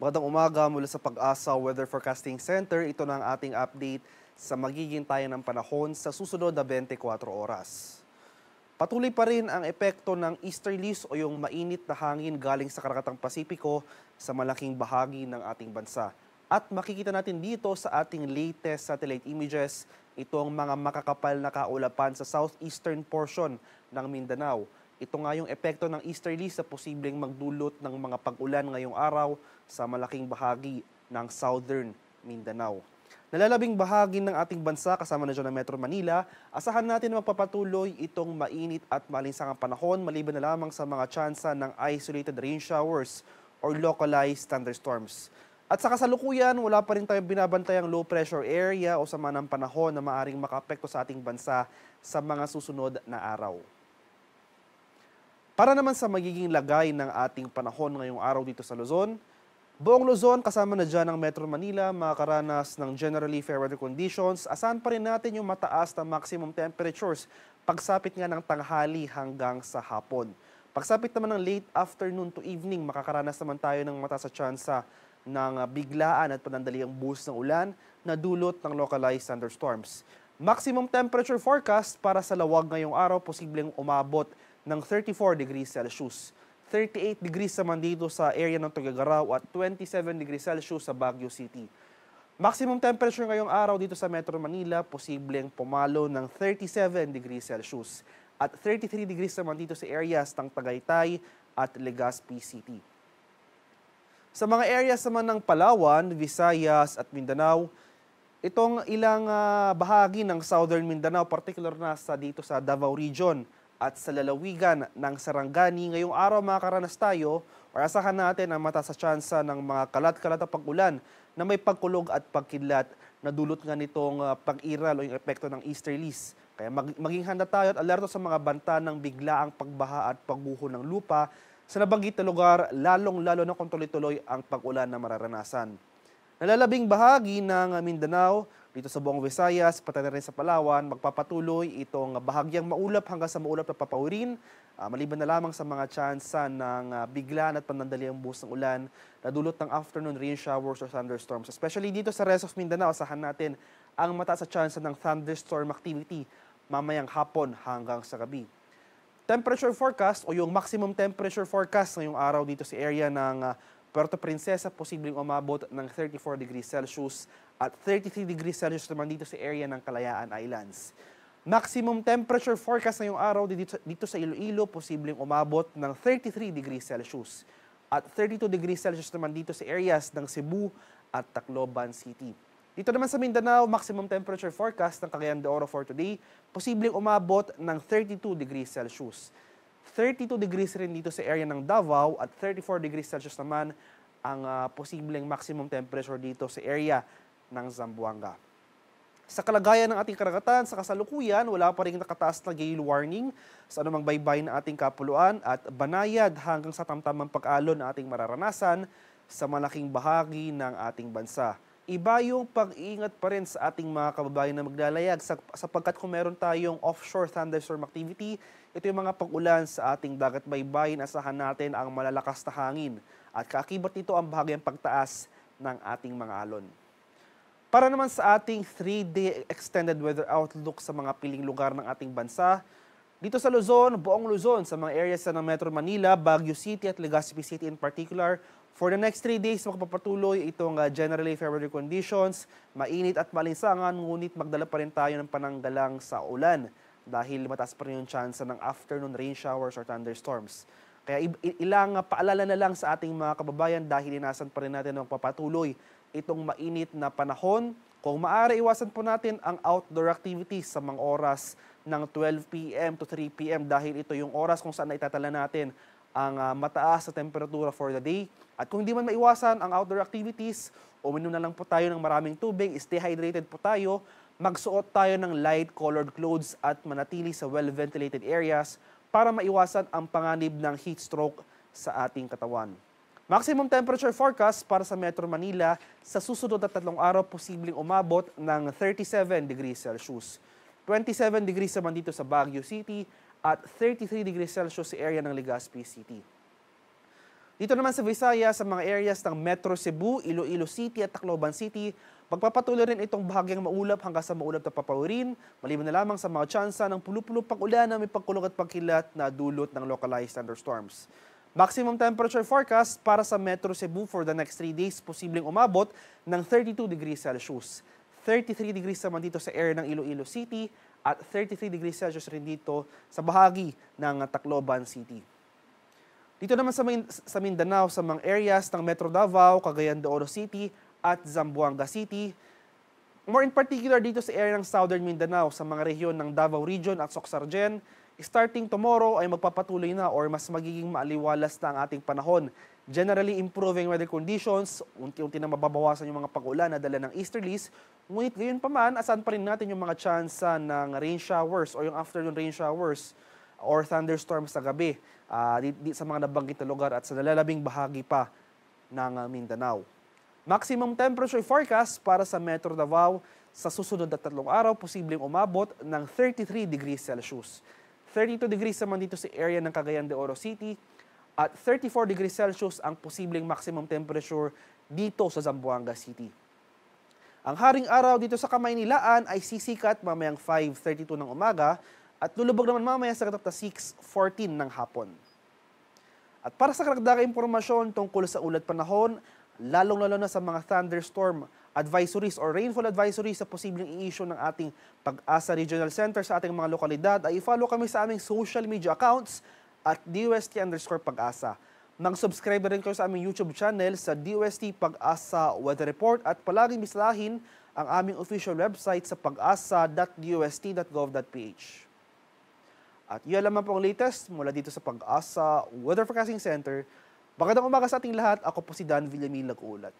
Magandang umaga mula sa Pag-asa Weather Forecasting Center. Ito na ang ating update sa magiging tayo ng panahon sa susunod na 24 oras. Patuloy pa rin ang epekto ng easterlies o yung mainit na hangin galing sa Karakatang Pasipiko sa malaking bahagi ng ating bansa. At makikita natin dito sa ating latest satellite images itong mga makakapal na kaulapan sa southeastern portion ng Mindanao. Ito nga yung epekto ng easterlies sa posibleng magdulot ng mga pag-ulan ngayong araw sa malaking bahagi ng southern Mindanao. Nalalabing bahagi ng ating bansa kasama na dyan ang Metro Manila, asahan natin na magpapatuloy itong mainit at malinsangang panahon maliban na lamang sa mga tsansa ng isolated rain showers or localized thunderstorms. At sa kasalukuyan, wala pa rin tayong binabantayang low pressure area o sama ng panahon na maaring makaapekto sa ating bansa sa mga susunod na araw. Para naman sa magiging lagay ng ating panahon ngayong araw dito sa Luzon, buong Luzon kasama na dyan ang Metro Manila makakaranas ng generally fair weather conditions. Asahan pa rin natin yung mataas na maximum temperatures pagsapit nga ng tanghali hanggang sa hapon. Pagsapit naman ng late afternoon to evening, makakaranas naman tayo ng mataas na tsansa ng biglaan at panandaliang buhos ng ulan na dulot ng localized thunderstorms. Maximum temperature forecast para sa Lawag ngayong araw, posibleng umabot ng 34 degrees Celsius. 38 degrees naman dito sa area ng Tuguegarao at 27 degrees Celsius sa Baguio City. Maximum temperature ngayong araw dito sa Metro Manila, posibleng pumalo ng 37 degrees Celsius at 33 degrees naman dito sa areas ng Tagaytay at Legazpi City. Sa mga areas naman ng Palawan, Visayas at Mindanao, itong ilang bahagi ng Southern Mindanao, particular na dito sa Davao Region, at sa lalawigan ng Sarangani, ngayong araw makakaranas tayo o asahan natin ang mataas na tsansa ng mga kalat-kalat na pag-ulan na may pagkulog at pagkidlat na dulot nga nitong pag-iral o yung epekto ng easterlies. Kaya maging handa tayo at alerto sa mga banta ng biglaang pagbaha at pagbuho ng lupa sa nabanggit na lugar, lalong-lalo na kung tuloy-tuloy ang pag-ulan na mararanasan. Nalalabing bahagi ng Mindanao, dito sa buong Visayas, pati na rin sa Palawan, magpapatuloy itong bahagyang maulap hanggang sa maulap na papawirin, maliban na lamang sa mga tsansa ng biglaan at panandaliang buhos ng ulan na dulot ng afternoon rain showers or thunderstorms. Especially dito sa rest of Mindanao, asahan natin ang mataas na tsansa ng thunderstorm activity mamayang hapon hanggang sa gabi. Temperature forecast o yung maximum temperature forecast ngayong araw dito sa area ng Puerto Princesa, posibleng umabot ng 34 degrees Celsius at 33 degrees Celsius naman dito sa area ng Kalayaan Islands. Maximum temperature forecast ngayong araw dito sa Iloilo, posibleng umabot ng 33 degrees Celsius at 32 degrees Celsius naman dito sa areas ng Cebu at Tacloban City. Dito naman sa Mindanao, maximum temperature forecast ng Cagayan de Oro for today, posibleng umabot ng 32 degrees Celsius. 32 degrees rin dito sa area ng Davao at 34 degrees Celsius naman ang posibleng maximum temperature dito sa area ng Zamboanga. Sa kalagayan ng ating karagatan, sa kasalukuyan, wala pa rin nakataas na gale warning sa anumang baybay ng ating kapuluan at banayad hanggang sa tamtamang pag-alon na ating mararanasan sa malaking bahagi ng ating bansa. Iba yung pag-iingat pa rin sa ating mga kababayan na maglalayag sapagkat kung meron tayong offshore thunderstorm activity, ito yung mga pag-ulan sa ating dagat baybayin, asahan natin ang malalakas na hangin at kaakibat nito ang bahagyang pagtaas ng ating mga alon. Para naman sa ating 3-day extended weather outlook sa mga piling lugar ng ating bansa, dito sa Luzon, buong Luzon, sa mga areas ng Metro Manila, Baguio City at Legazpi City in particular, for the next 3 days, magpapatuloy itong generally fair weather conditions, mainit at malinsangan, ngunit magdala pa rin tayo ng pananggalang sa ulan dahil mataas pa rin yung chance ng afternoon rain showers or thunderstorms. Kaya ilang paalala na lang sa ating mga kababayan dahil inasan pa rin natin na magpapatuloy itong mainit na panahon. Kung maaari, iwasan po natin ang outdoor activities sa mga oras ng 12 p.m. to 3 p.m. dahil ito yung oras kung saan itatala natin ang mataas na temperatura for the day. At kung hindi man maiwasan ang outdoor activities, uminom na lang po tayo ng maraming tubig, stay hydrated po tayo, magsuot tayo ng light-colored clothes at manatili sa well-ventilated areas para maiwasan ang panganib ng heat stroke sa ating katawan. Maximum temperature forecast para sa Metro Manila sa susunod na 3 araw, posibleng umabot ng 37 degrees Celsius. 27 degrees naman dito sa Baguio City at 33 degrees Celsius sa area ng Legazpi City. Dito naman sa Visayas, sa mga areas ng Metro Cebu, Iloilo City at Tacloban City, magpapatuloy rin itong bahagyang maulap hanggang sa maulap na papawirin, maliban na lamang sa mga tsansa ng pulo-pulo pag-ulan na may pagkulog at pagkilat na dulot ng localized thunderstorms. Maximum temperature forecast para sa Metro Cebu for the next 3 days, posibleng umabot ng 32 degrees Celsius. 33 degrees naman dito sa area ng Iloilo City at 33 degrees Celsius rin dito sa bahagi ng Tacloban City. Dito naman sa Mindanao, sa mga areas ng Metro Davao, Cagayan de Oro City at Zamboanga City. More in particular dito sa area ng Southern Mindanao, sa mga rehiyon ng Davao Region at Soxargen, starting tomorrow ay magpapatuloy na or mas magiging maaliwalas na ang ating panahon. Generally improving weather conditions, unti-unti na mababawasan yung mga pag-ulan na dala ng easterlies. Ngunit gayon pa man, asan pa rin natin yung mga tsansa ng rain showers o yung afternoon rain showers or thunderstorms sa gabi sa mga nabanggit na lugar at sa nalalabing bahagi pa ng Mindanao. Maximum temperature forecast para sa Metro Davao sa susunod na 3 araw, posibleng umabot ng 33 degrees Celsius. 32 degrees naman dito sa area ng Cagayan de Oro City at 34 degrees Celsius ang posibleng maximum temperature dito sa Zamboanga City. Ang haring araw dito sa Kamaynilaan ay sisikat mamayang 5:32 ng umaga at lulubog naman mamaya sa katap na 6:14 ng hapon. At para sa karagdagang impormasyon tungkol sa ulat panahon, lalong-lalo na sa mga thunderstorm advisories or rainfall advisories sa posibleng i-issue ng ating Pag-asa Regional Center sa ating mga lokalidad, ay i-follow kami sa aming social media accounts at DOST_Pag-asa. Mag-subscribe na rin kayo sa aming YouTube channel sa DOST Pag-asa Weather Report at palaging bisitahin ang aming official website sa pag-asa.dost.gov.ph. At yun lamang po ang latest mula dito sa Pag-asa Weather Forecasting Center. Magandang umaga sa ating lahat. Ako po si Dan Villamil nag-uulat.